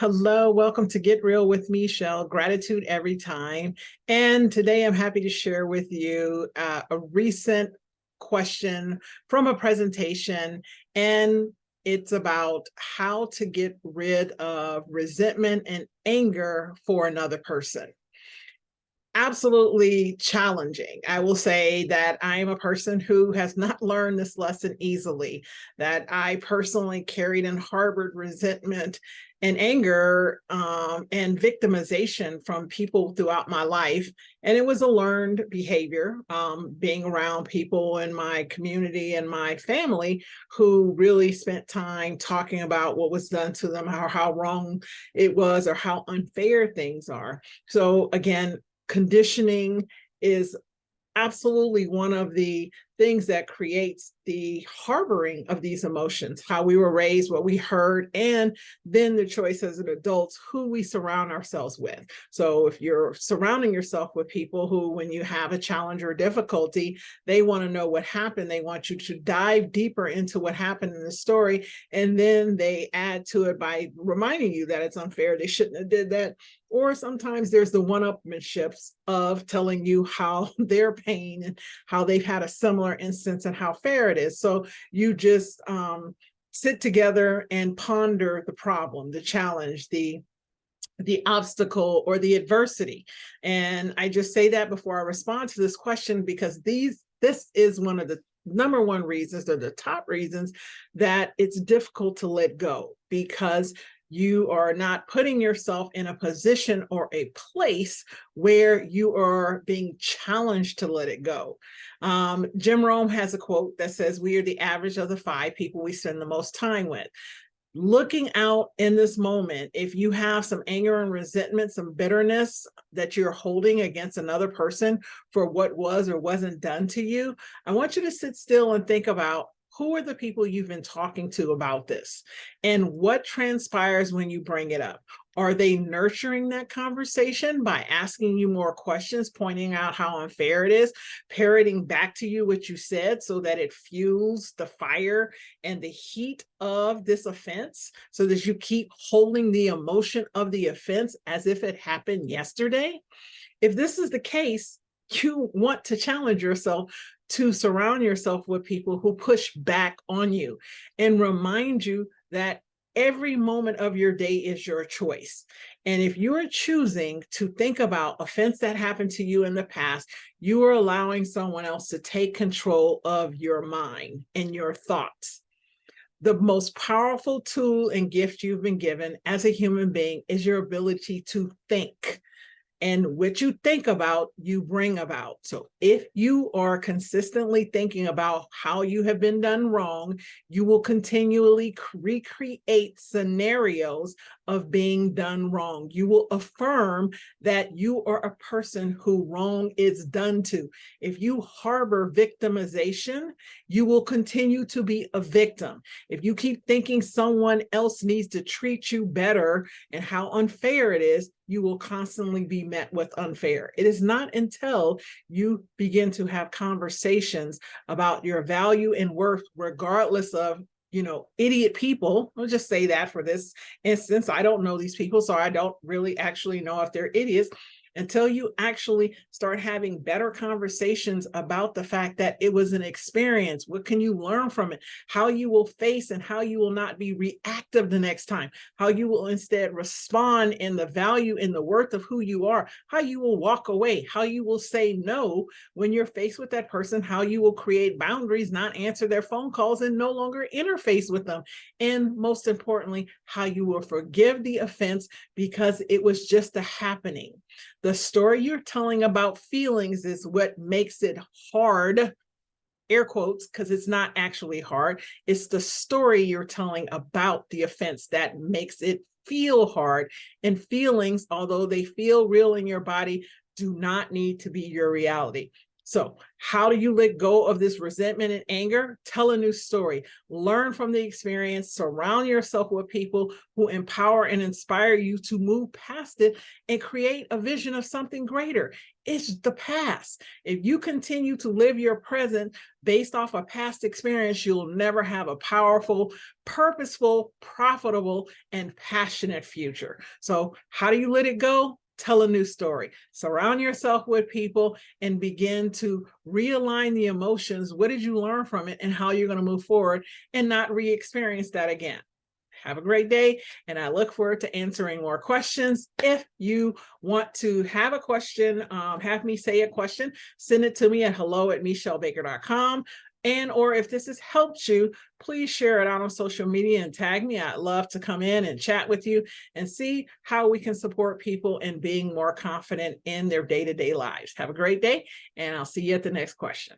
Hello, welcome to Get Real with Meshell. Gratitude every time. And today I'm happy to share with you a recent question from a presentation, and it's about how to get rid of resentment and anger for another person. Absolutely challenging. I will say that I am a person who has not learned this lesson easily, that I personally carried and harbored resentment and anger and victimization from people throughout my life. And it was a learned behavior, being around people in my community and my family who really spent time talking about what was done to them, or how wrong it was, or how unfair things are. So again, conditioning is absolutely one of the things that creates the harboring of these emotions, how we were raised, what we heard, and then the choice as an adult, who we surround ourselves with. So if you're surrounding yourself with people who, when you have a challenge or difficulty, they want to know what happened. They want you to dive deeper into what happened in the story. And then they add to it by reminding you that it's unfair. They shouldn't have did that. Or sometimes there's the one-upmanships of telling you how their pain and how they've had a similar instance and how fair it is. So you just sit together and ponder the problem, the challenge, the obstacle, or the adversity. And I just say that before I respond to this question, because this is one of the number one reasons, or the top reasons, that it's difficult to let go, because you are not putting yourself in a position or a place where you are being challenged to let it go. Jim Rome has a quote that says, "We are the average of the 5 people we spend the most time with." Looking out in this moment, if you have some anger and resentment, some bitterness that you're holding against another person for what was or wasn't done to you, I want you to sit still and think about, who are the people you've been talking to about this? And what transpires when you bring it up? Are they nurturing that conversation by asking you more questions, pointing out how unfair it is, parroting back to you what you said, so that it fuels the fire and the heat of this offense, so that you keep holding the emotion of the offense as if it happened yesterday? If this is the case, you want to challenge yourself to surround yourself with people who push back on you and remind you that every moment of your day is your choice. And if you are choosing to think about offense that happened to you in the past, you are allowing someone else to take control of your mind and your thoughts. The most powerful tool and gift you've been given as a human being is your ability to think. And what you think about, you bring about. So if you are consistently thinking about how you have been done wrong, you will continually recreate scenarios of being done wrong. You will affirm that you are a person who wrong is done to. If you harbor victimization, you will continue to be a victim. If you keep thinking someone else needs to treat you better and how unfair it is, you will constantly be met with unfair. It is not until you begin to have conversations about your value and worth, regardless of, idiot people. I'll just say that for this instance. I don't know these people, so I don't really actually know if they're idiots, until you actually start having better conversations about the fact that it was an experience. What can you learn from it? How you will face and how you will not be reactive the next time. How you will instead respond in the value and the worth of who you are. How you will walk away. How you will say no when you're faced with that person. How you will create boundaries, not answer their phone calls, and no longer interface with them. And most importantly, how you will forgive the offense because it was just a happening. The story you're telling about feelings is what makes it hard, air quotes, because it's not actually hard. It's the story you're telling about the offense that makes it feel hard. And feelings, although they feel real in your body, do not need to be your reality. So how do you let go of this resentment and anger? Tell a new story. Learn from the experience. Surround yourself with people who empower and inspire you to move past it and create a vision of something greater. It's the past. If you continue to live your present based off a past experience, you'll never have a powerful, purposeful, profitable, and passionate future. So how do you let it go? Tell a new story. Surround yourself with people and begin to realign the emotions. What did you learn from it and how you're going to move forward and not re-experience that again? Have a great day, and I look forward to answering more questions. If you want to have a question, have me say a question, send it to me at hello@meshellbaker.com. And or if this has helped you, please share it out on social media and tag me. I'd love to come in and chat with you and see how we can support people in being more confident in their day-to-day lives. Have a great day, and I'll see you at the next question.